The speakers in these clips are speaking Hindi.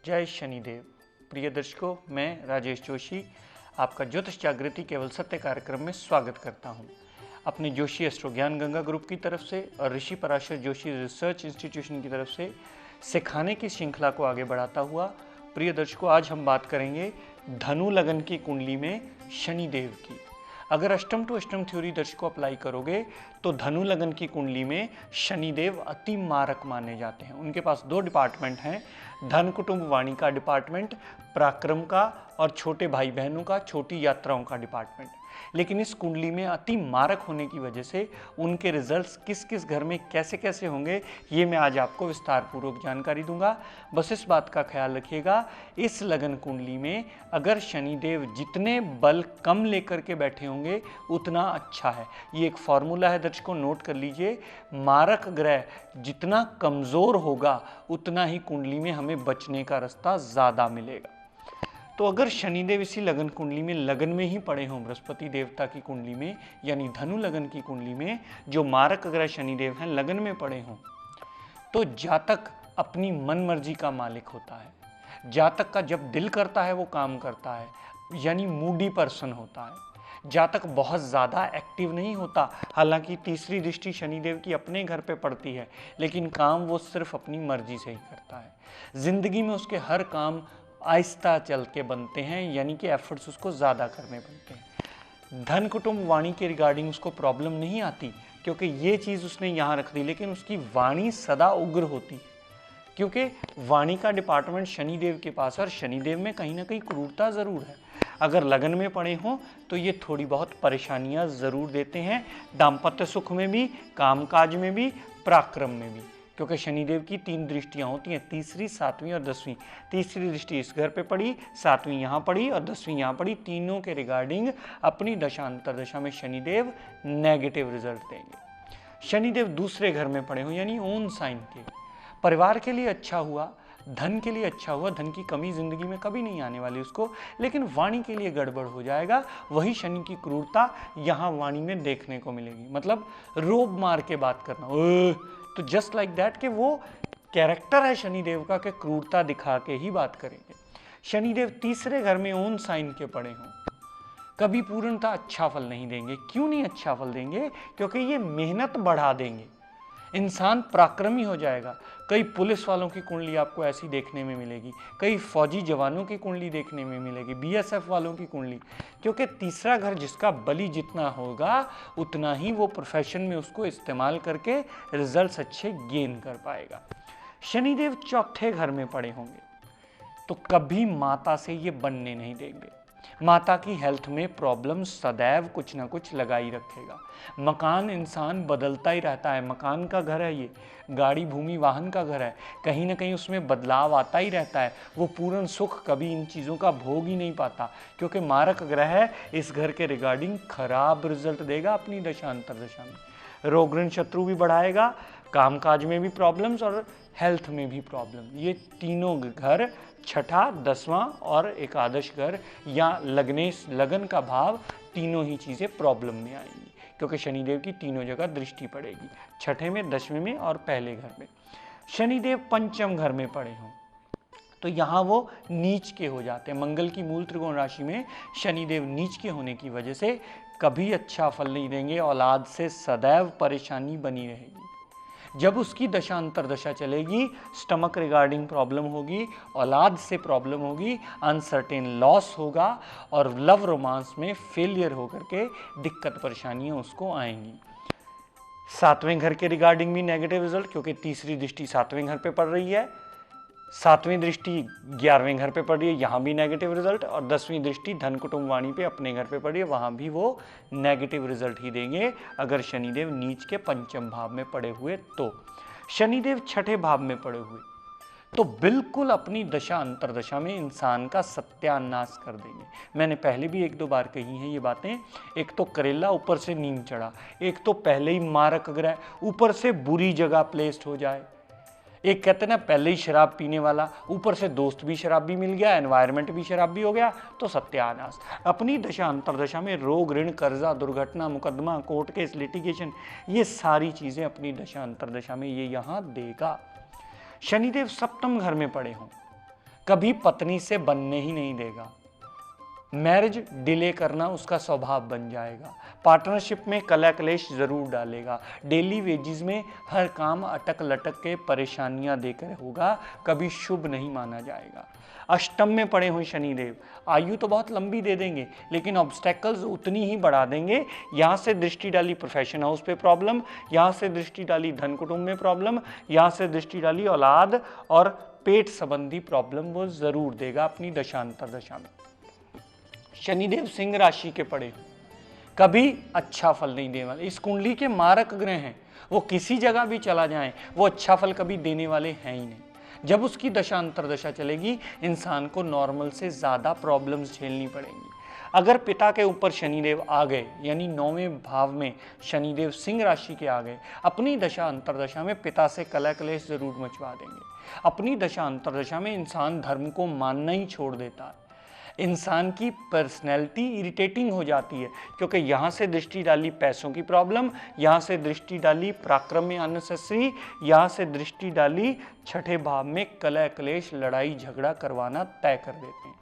जय शनिदेव। प्रिय दर्शकों, मैं राजेश जोशी आपका ज्योतिष जागृति केवल सत्य कार्यक्रम में स्वागत करता हूं। अपने जोशी एस्ट्रो ज्ञान गंगा ग्रुप की तरफ से और ऋषि पराशर जोशी रिसर्च इंस्टीट्यूशन की तरफ से सिखाने की श्रृंखला को आगे बढ़ाता हुआ, प्रिय दर्शकों, आज हम बात करेंगे धनु लगन की कुंडली में शनिदेव की। अगर अष्टम टू अष्टम थ्योरी दर्शकों अप्लाई करोगे तो धनु लगन की कुंडली में शनिदेव अति मारक माने जाते हैं। उनके पास दो डिपार्टमेंट हैं, धन कुटुंब वाणी का डिपार्टमेंट, पराक्रम का, और छोटे भाई बहनों का, छोटी यात्राओं का डिपार्टमेंट। लेकिन इस कुंडली में अति मारक होने की वजह से उनके रिजल्ट्स किस किस घर में कैसे कैसे होंगे, ये मैं आज आपको विस्तार पूर्वक जानकारी दूंगा। बस इस बात का ख्याल रखिएगा, इस लगन कुंडली में अगर शनिदेव जितने बल कम लेकर के बैठे होंगे उतना अच्छा है। ये एक फॉर्मूला है दर्शकों, नोट कर लीजिए। मारक ग्रह जितना कमजोर होगा उतना ही कुंडली में हमें बचने का रास्ता ज्यादा मिलेगा। तो अगर शनिदेव इसी लगन कुंडली में लगन में ही पड़े हों, बृहस्पति देवता की कुंडली में यानी धनु लगन की कुंडली में जो मारक ग्रह शनिदेव हैं लगन में पड़े हों, तो जातक अपनी मन मर्जी का मालिक होता है। जातक का जब दिल करता है वो काम करता है, यानी मूडी पर्सन होता है। जातक बहुत ज़्यादा एक्टिव नहीं होता। हालांकि तीसरी दृष्टि शनिदेव की अपने घर पे पड़ती है, लेकिन काम वो सिर्फ अपनी मर्जी से ही करता है। जिंदगी में उसके हर काम आहिस्ता चल के बनते हैं, यानी कि एफर्ट्स उसको ज़्यादा करने बनते हैं। धन कुटुंब वाणी के रिगार्डिंग उसको प्रॉब्लम नहीं आती, क्योंकि ये चीज़ उसने यहाँ रख दी, लेकिन उसकी वाणी सदा उग्र होती है, क्योंकि वाणी का डिपार्टमेंट शनिदेव के पास है और शनिदेव में कहीं ना कहीं क्रूरता ज़रूर है। अगर लगन में पड़े हों तो ये थोड़ी बहुत परेशानियाँ ज़रूर देते हैं, दाम्पत्य सुख में भी, कामकाज में भी, पराक्रम में भी, क्योंकि शनिदेव की तीन दृष्टियां होती हैं, तीसरी, सातवीं और 10वीं। तीसरी दृष्टि इस घर पे पड़ी, सातवीं यहाँ पड़ी और 10वीं यहाँ पड़ी। तीनों के रिगार्डिंग अपनी दशांतर दशा में शनिदेव नेगेटिव रिजल्ट देंगे। शनिदेव दूसरे घर में पड़े हों यानी ओन साइन के, परिवार के लिए अच्छा हुआ, धन के लिए अच्छा हुआ, धन की कमी जिंदगी में कभी नहीं आने वाली उसको, लेकिन वाणी के लिए गड़बड़ हो जाएगा। वही शनि की क्रूरता यहाँ वाणी में देखने को मिलेगी, मतलब रोब मार के बात करना। तो जस्ट लाइक दैट कि वो कैरेक्टर है शनिदेव का कि क्रूरता दिखा के ही बात करेंगे। शनिदेव तीसरे घर में ओन साइन के पड़े हों कभी पूर्णतः अच्छा फल नहीं देंगे। क्यों नहीं अच्छा फल देंगे? क्योंकि ये मेहनत बढ़ा देंगे, इंसान पराक्रमी हो जाएगा। कई पुलिस वालों की कुंडली आपको ऐसी देखने में मिलेगी, कई फौजी जवानों की कुंडली देखने में मिलेगी, बीएसएफ वालों की कुंडली, क्योंकि तीसरा घर जिसका बली जितना होगा उतना ही वो प्रोफेशन में उसको इस्तेमाल करके रिजल्ट्स अच्छे गेन कर पाएगा। शनिदेव चौथे घर में पड़े होंगे तो कभी माता से ये बनने नहीं देंगे। माता की हेल्थ में प्रॉब्लम सदैव कुछ ना कुछ लगा ही रखेगा। मकान इंसान बदलता ही रहता है, मकान का घर है ये, गाड़ी भूमि वाहन का घर है, कहीं ना कहीं उसमें बदलाव आता ही रहता है। वो पूर्ण सुख कभी इन चीज़ों का भोग ही नहीं पाता, क्योंकि मारक ग्रह इस घर के रिगार्डिंग खराब रिजल्ट देगा अपनी दशांतर दशा में। रोग ऋण शत्रु भी बढ़ाएगा, कामकाज में भी प्रॉब्लम्स और हेल्थ में भी प्रॉब्लम। ये तीनों घर, छठा, 10वां और एकादश घर या लगन का भाव, तीनों ही चीज़ें प्रॉब्लम में आएंगी, क्योंकि शनिदेव की तीनों जगह दृष्टि पड़ेगी, छठे में, 10वें में और पहले घर में। शनिदेव पंचम घर में पड़े हों तो यहाँ वो नीच के हो जाते हैं। मंगल की मूल त्रिकोण राशि में शनिदेव नीच के होने की वजह से कभी अच्छा फल नहीं देंगे, औलाद से सदैव परेशानी बनी रहेगी। जब उसकी दशांतर दशा चलेगी, स्टमक रिगार्डिंग प्रॉब्लम होगी, औलाद से प्रॉब्लम होगी, अनसर्टेन लॉस होगा और लव रोमांस में फेलियर होकर के दिक्कत परेशानियां उसको आएंगी। सातवें घर के रिगार्डिंग भी नेगेटिव रिजल्ट, क्योंकि तीसरी दृष्टि सातवें घर पे पड़ रही है, सातवीं दृष्टि 11वें घर पे पड़ रही है, यहाँ भी नेगेटिव रिजल्ट, और 10वीं दृष्टि धन कुटुंब वाणी पे अपने घर पे पड़ रही है, वहाँ भी वो नेगेटिव रिजल्ट ही देंगे अगर शनिदेव नीच के पंचम भाव में पड़े हुए। तो शनिदेव छठे भाव में पड़े हुए तो बिल्कुल अपनी दशा अंतरदशा में इंसान का सत्यानाश कर देंगे। मैंने पहले भी एक दो बार कही हैं ये बातें। एक तो करेला ऊपर से नीम चढ़ा, एक तो पहले ही मारक ग्रह ऊपर से बुरी जगह प्लेस्ड हो जाए, एक कहते ना पहले ही शराब पीने वाला, ऊपर से दोस्त भी शराब भी मिल गया, एनवायरनमेंट भी शराब भी हो गया, तो सत्यानाश। अपनी दशा अंतरदशा में रोग ऋण कर्जा दुर्घटना मुकदमा कोर्ट केस लिटिगेशन, ये सारी चीजें अपनी दशा अंतरदशा में ये यहाँ देगा। शनिदेव सप्तम घर में पड़े हों कभी पत्नी से बनने ही नहीं देगा। मैरिज डिले करना उसका स्वभाव बन जाएगा। पार्टनरशिप में कलह क्लेश जरूर डालेगा। डेली वेजेस में हर काम अटक लटक के परेशानियां देकर होगा, कभी शुभ नहीं माना जाएगा। अष्टम में पड़े हुए शनिदेव आयु तो बहुत लंबी दे देंगे, लेकिन ऑब्स्टेकल्स उतनी ही बढ़ा देंगे। यहाँ से दृष्टि डाली प्रोफेशन हाउस पे प्रॉब्लम, यहाँ से दृष्टि डाली धन कुटुंब में प्रॉब्लम, यहाँ से दृष्टि डाली औलाद और पेट संबंधी प्रॉब्लम वो जरूर देगा अपनी दशांतर दशा में। शनिदेव सिंह राशि के पड़े कभी अच्छा फल नहीं देने वाले। इस कुंडली के मारक ग्रह हैं, वो किसी जगह भी चला जाए वो अच्छा फल कभी देने वाले हैं ही नहीं। जब उसकी दशांतर दशा चलेगी इंसान को नॉर्मल से ज़्यादा प्रॉब्लम्स झेलनी पड़ेंगी। अगर पिता के ऊपर शनिदेव आ गए, यानी 9वें भाव में शनिदेव सिंह राशि के आ गए, अपनी दशा अंतरदशा में पिता से कलह क्लेश जरूर मचवा देंगे। अपनी दशा अंतरदशा में इंसान धर्म को मानना ही छोड़ देता है। इंसान की पर्सनैलिटी इरिटेटिंग हो जाती है, क्योंकि यहाँ से दृष्टि डाली पैसों की प्रॉब्लम, यहाँ से दृष्टि डाली पराक्रम में अननेसेसरी, यहाँ से दृष्टि डाली छठे भाव में कलह क्लेश लड़ाई झगड़ा करवाना तय कर देते हैं।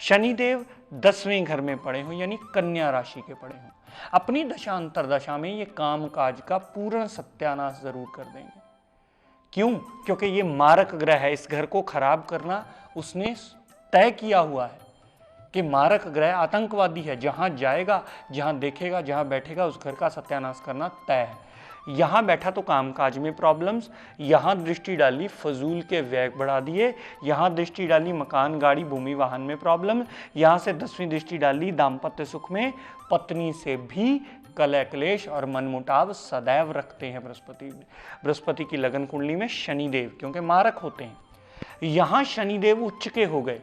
शनिदेव 10वें घर में पड़े हों, यानी कन्या राशि के पड़े हों, अपनी दशा अंतरदशा में ये काम काज का पूर्ण सत्यानाश जरूर कर देंगे। क्यों? क्योंकि ये मारक ग्रह है, इस घर को खराब करना उसने तय किया हुआ है कि मारक ग्रह आतंकवादी है, जहां जाएगा, जहां देखेगा, जहां बैठेगा उस घर का सत्यानाश करना तय है। यहाँ बैठा तो कामकाज में प्रॉब्लम्स, यहाँ दृष्टि डाली फजूल के व्यय बढ़ा दिए, यहाँ दृष्टि डाली मकान गाड़ी भूमि वाहन में प्रॉब्लम, यहाँ से 10वीं दृष्टि डाली दाम्पत्य सुख में पत्नी से भी कलह क्लेश और मनमुटाव सदैव रखते हैं बृहस्पति की लगन कुंडली में शनिदेव, क्योंकि मारक होते हैं। यहाँ शनिदेव उच्च के हो गए,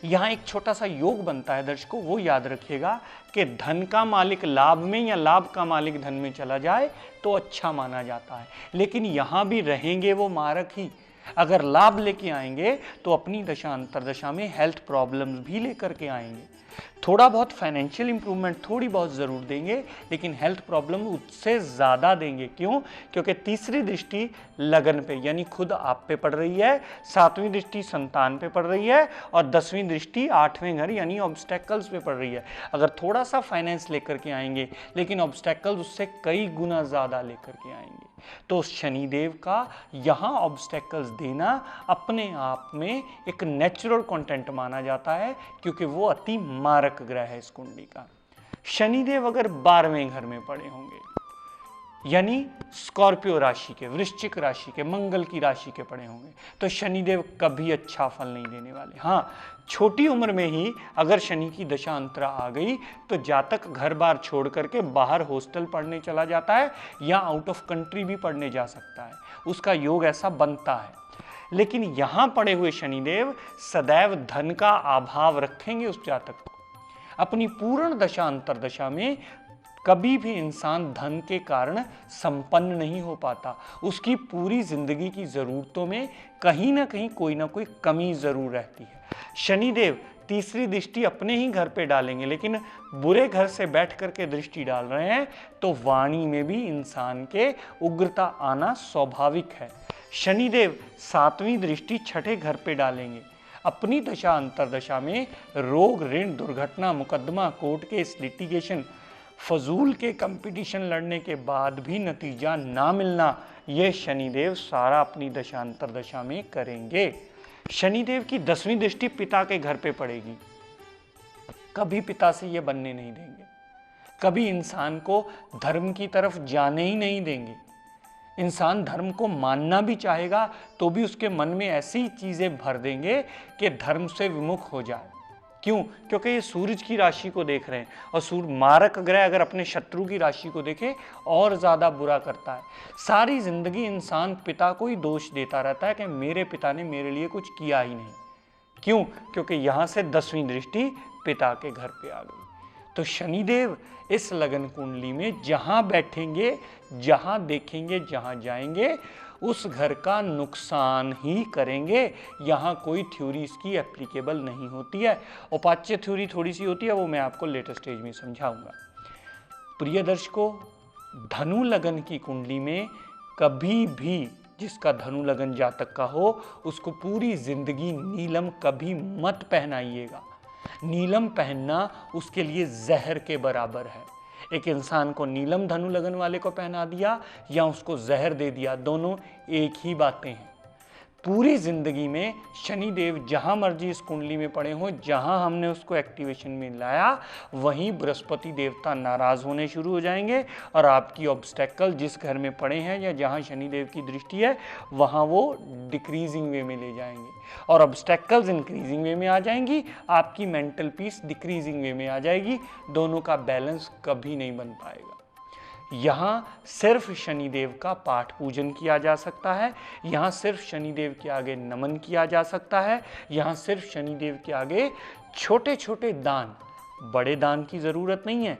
यहाँ एक छोटा सा योग बनता है दर्शकों, वो याद रखिएगा कि धन का मालिक लाभ में या लाभ का मालिक धन में चला जाए तो अच्छा माना जाता है, लेकिन यहाँ भी रहेंगे वो मारक ही। अगर लाभ लेके आएंगे तो अपनी दशा अंतरदशा में हेल्थ प्रॉब्लम्स भी लेकर के आएंगे। थोड़ा बहुत फाइनेंशियल इंप्रूवमेंट थोड़ी बहुत ज़रूर देंगे, लेकिन हेल्थ प्रॉब्लम उससे ज़्यादा देंगे। क्यों? क्योंकि तीसरी दृष्टि लगन पे यानी खुद आप पे पड़ रही है, 7वीं दृष्टि संतान पे पड़ रही है और 10वीं दृष्टि 8वें घर यानी ऑब्स्टेकल्स पे पड़ रही है। अगर थोड़ा सा फाइनेंस लेकर के आएंगे, लेकिन ऑब्स्टेकल्स उससे कई गुना ज़्यादा लेकर के आएंगे, तो शनिदेव का यहाँ ऑब्स्टेकल्स देना अपने आप में एक नेचुरल कंटेंट माना जाता है, क्योंकि वो अति मारक ग्रह है इस कुंडली का। शनिदेव अगर 12वें घर में पड़े होंगे, यानी स्कॉर्पियो राशि के, वृश्चिक राशि के, मंगल की राशि के पड़े होंगे, तो शनिदेव कभी अच्छा फल नहीं देने वाले। हाँ, छोटी उम्र में ही अगर शनि की दशा अंतरा आ गई तो जातक घर बार छोड़ करके बाहर हॉस्टल पढ़ने चला जाता है या आउट ऑफ कंट्री भी पढ़ने जा सकता है, उसका योग ऐसा बनता है। लेकिन यहाँ पड़े हुए शनिदेव सदैव धन का अभाव रखेंगे उस जातक को। अपनी पूर्ण दशा अंतरदशा में कभी भी इंसान धन के कारण संपन्न नहीं हो पाता, उसकी पूरी जिंदगी की जरूरतों में कहीं ना कहीं कोई ना कोई कमी जरूर रहती है। शनिदेव तीसरी दृष्टि अपने ही घर पे डालेंगे, लेकिन बुरे घर से बैठ करके दृष्टि डाल रहे हैं तो वाणी में भी इंसान के उग्रता आना स्वाभाविक है। शनिदेव 7वीं दृष्टि छठे घर पे डालेंगे, अपनी दशा अंतरदशा में रोग ऋण दुर्घटना मुकदमा कोर्ट केस लिटिगेशन फजूल के कंपटीशन लड़ने के बाद भी नतीजा ना मिलना, यह शनिदेव सारा अपनी दशा अंतरदशा में करेंगे। शनिदेव की 10वीं दृष्टि पिता के घर पे पड़ेगी, कभी पिता से ये बनने नहीं देंगे, कभी इंसान को धर्म की तरफ जाने ही नहीं देंगे। इंसान धर्म को मानना भी चाहेगा तो भी उसके मन में ऐसी चीजें भर देंगे कि धर्म से विमुख हो जाए। क्यों? क्योंकि ये सूरज की राशि को देख रहे हैं और सूर्य मारक ग्रह अगर अपने शत्रु की राशि को देखे और ज्यादा बुरा करता है। सारी जिंदगी इंसान पिता को ही दोष देता रहता है कि मेरे पिता ने मेरे लिए कुछ किया ही नहीं। क्यों? क्योंकि यहां से 10वीं दृष्टि पिता के घर पे आ गई। तो शनिदेव इस लगन कुंडली में जहां बैठेंगे, जहां देखेंगे, जहां जाएंगे उस घर का नुकसान ही करेंगे। यहाँ कोई थ्योरी इसकी एप्लीकेबल नहीं होती है, उपाच्य थ्योरी थोड़ी सी होती है, वो मैं आपको लेटेस्ट स्टेज में समझाऊंगा। प्रिय दर्शकों, धनु लगन की कुंडली में कभी भी जिसका धनु लगन जातक का हो उसको पूरी जिंदगी नीलम कभी मत पहनाइएगा। नीलम पहनना उसके लिए जहर के बराबर है। एक इंसान को नीलम धनु लगन वाले को पहना दिया या उसको जहर दे दिया, दोनों एक ही बातें हैं। पूरी जिंदगी में शनिदेव जहां मर्जी इस कुंडली में पड़े हों, जहां हमने उसको एक्टिवेशन में लाया वहीं बृहस्पति देवता नाराज होने शुरू हो जाएंगे और आपकी ऑब्स्टेकल जिस घर में पड़े हैं या जहां शनिदेव की दृष्टि है वहां वो डिक्रीजिंग वे में ले जाएंगे और ऑब्स्टेकल्स इंक्रीजिंग वे में आ जाएंगी, आपकी मेंटल पीस डिक्रीजिंग वे में आ जाएगी। दोनों का बैलेंस कभी नहीं बन पाएगा। यहाँ सिर्फ शनिदेव का पाठ पूजन किया जा सकता है, यहाँ सिर्फ शनिदेव के आगे नमन किया जा सकता है, यहाँ सिर्फ शनिदेव के आगे छोटे छोटे दान, बड़े दान की ज़रूरत नहीं है।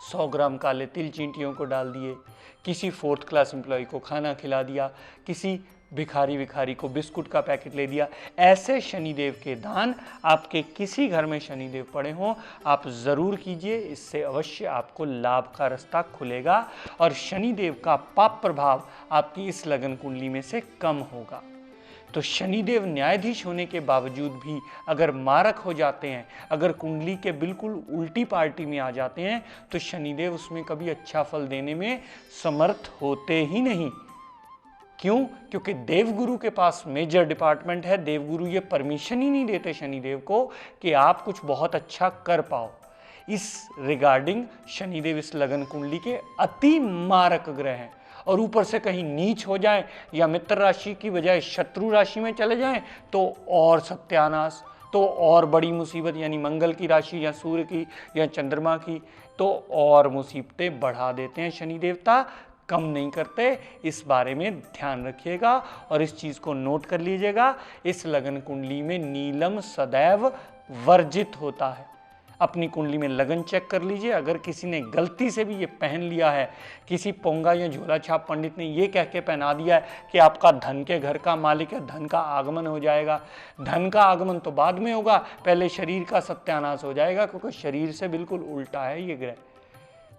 100 ग्राम काले तिल चींटियों को डाल दिए, किसी 4th क्लास एम्प्लॉय को खाना खिला दिया, किसी भिखारी को बिस्कुट का पैकेट ले दिया। ऐसे शनिदेव के दान आपके किसी घर में शनिदेव पड़े हों आप ज़रूर कीजिए, इससे अवश्य आपको लाभ का रास्ता खुलेगा और शनिदेव का पाप प्रभाव आपकी इस लगन कुंडली में से कम होगा। तो शनिदेव न्यायाधीश होने के बावजूद भी अगर मारक हो जाते हैं, अगर कुंडली के बिल्कुल उल्टी पार्टी में आ जाते हैं तो शनिदेव उसमें कभी अच्छा फल देने में समर्थ होते ही नहीं। क्यों? क्योंकि देवगुरु के पास मेजर डिपार्टमेंट है। देवगुरु ये परमिशन ही नहीं देते शनिदेव को कि आप कुछ बहुत अच्छा कर पाओ। इस रिगार्डिंग शनिदेव इस लगन कुंडली के अति मारक ग्रह हैं और ऊपर से कहीं नीच हो जाए या मित्र राशि की बजाय शत्रु राशि में चले जाएं तो और सत्यानाश, तो और बड़ी मुसीबत, यानी मंगल की राशि या सूर्य की या चंद्रमा की, तो और मुसीबतें बढ़ा देते हैं शनि देवता, कम नहीं करते। इस बारे में ध्यान रखिएगा और इस चीज़ को नोट कर लीजिएगा। इस लगन कुंडली में नीलम सदैव वर्जित होता है। अपनी कुंडली में लगन चेक कर लीजिए, अगर किसी ने गलती से भी ये पहन लिया है, किसी पोंगा या झोला छाप पंडित ने ये कह के पहना दिया है कि आपका धन के घर का मालिक है, धन का आगमन हो जाएगा। धन का आगमन तो बाद में होगा, पहले शरीर का सत्यानाश हो जाएगा, क्योंकि शरीर से बिल्कुल उल्टा है ये ग्रह।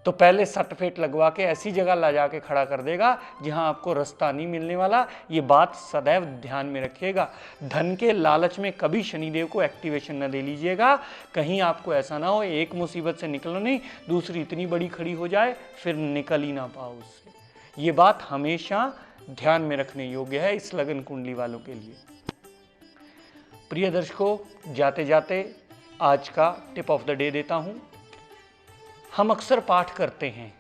तो पहले सटफेट लगवा के ऐसी जगह ला जाके खड़ा कर देगा जहां आपको रास्ता नहीं मिलने वाला। ये बात सदैव ध्यान में रखिएगा। धन के लालच में कभी शनिदेव को एक्टिवेशन न दे लीजिएगा, कहीं आपको ऐसा ना हो एक मुसीबत से निकलो नहीं, दूसरी इतनी बड़ी खड़ी हो जाए फिर निकल ही ना पाओ उससे। ये बात हमेशा ध्यान में रखने योग्य है इस लगन कुंडली वालों के लिए। प्रिय दर्शकों, जाते जाते आज का टिप ऑफ द डे देता हूं। हम अक्सर पाठ करते हैं,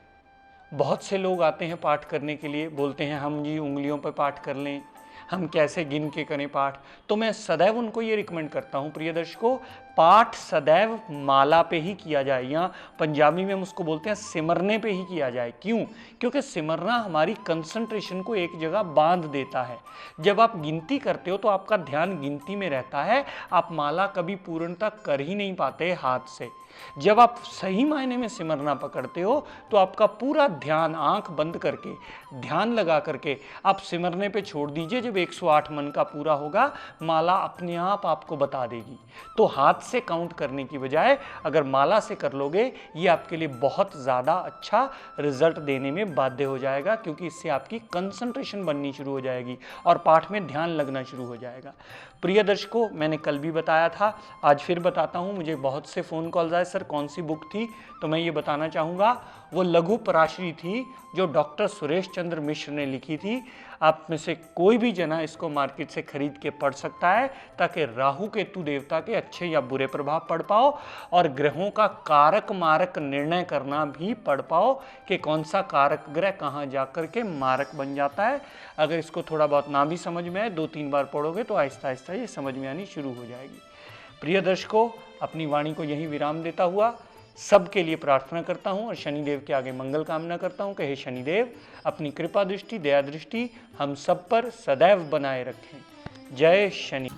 बहुत से लोग आते हैं पाठ करने के लिए, बोलते हैं हम जी उंगलियों पर पाठ कर लें, हम कैसे गिन के करें पाठ। तो मैं सदैव उनको ये रिकमेंड करता हूँ प्रिय दर्शकों, पाठ सदैव माला पे ही किया जाए, या पंजाबी में हम उसको बोलते हैं सिमरने पे ही किया जाए। क्यों? क्योंकि सिमरना हमारी कंसंट्रेशन को एक जगह बांध देता है। जब आप गिनती करते हो तो आपका ध्यान गिनती में रहता है, आप माला कभी पूर्णतः कर ही नहीं पाते हाथ से। जब आप सही मायने में सिमरना पकड़ते हो तो आपका पूरा ध्यान आंख बंद करके, ध्यान लगा करके आप सिमरने पे छोड़ दीजिए। जब 108 मन का पूरा होगा, माला अपने आप आपको बता देगी। तो हाथ से काउंट करने की बजाय अगर माला से कर लोगे, ये आपके लिए बहुत ज़्यादा अच्छा रिजल्ट देने में बाध्य हो जाएगा, क्योंकि इससे आपकी कंसंट्रेशन बननी शुरू हो जाएगी और पाठ में ध्यान लगना शुरू हो जाएगा। प्रिय दर्शकों, मैंने कल भी बताया था, आज फिर बताता हूँ। मुझे बहुत से फ़ोन कॉल्स आए, सर कौन सी बुक थी, तो मैं ये बताना चाहूँगा वो लघु पराशरी थी जो डॉक्टर सुरेश चंद्र मिश्र ने लिखी थी। आप में से कोई भी जना इसको मार्केट से खरीद के पढ़ सकता है, ताकि राहु केतु देवता के अच्छे या बुरे प्रभाव पढ़ पाओ और ग्रहों का कारक मारक निर्णय करना भी पढ़ पाओ कि कौन सा कारक ग्रह कहाँ जा कर के मारक बन जाता है। अगर इसको थोड़ा बहुत ना भी समझ में आए, 2-3 बार पढ़ोगे तो आहिस्ता आहिस्ता ये समझ में आनी शुरू हो जाएगी। प्रिय दर्शकों, अपनी वाणी को यहीं विराम देता हुआ सबके लिए प्रार्थना करता हूं और शनिदेव के आगे मंगल कामना करता हूं कि हे शनिदेव, अपनी कृपा दृष्टि, दया दृष्टि हम सब पर सदैव बनाए रखें। जय शनि।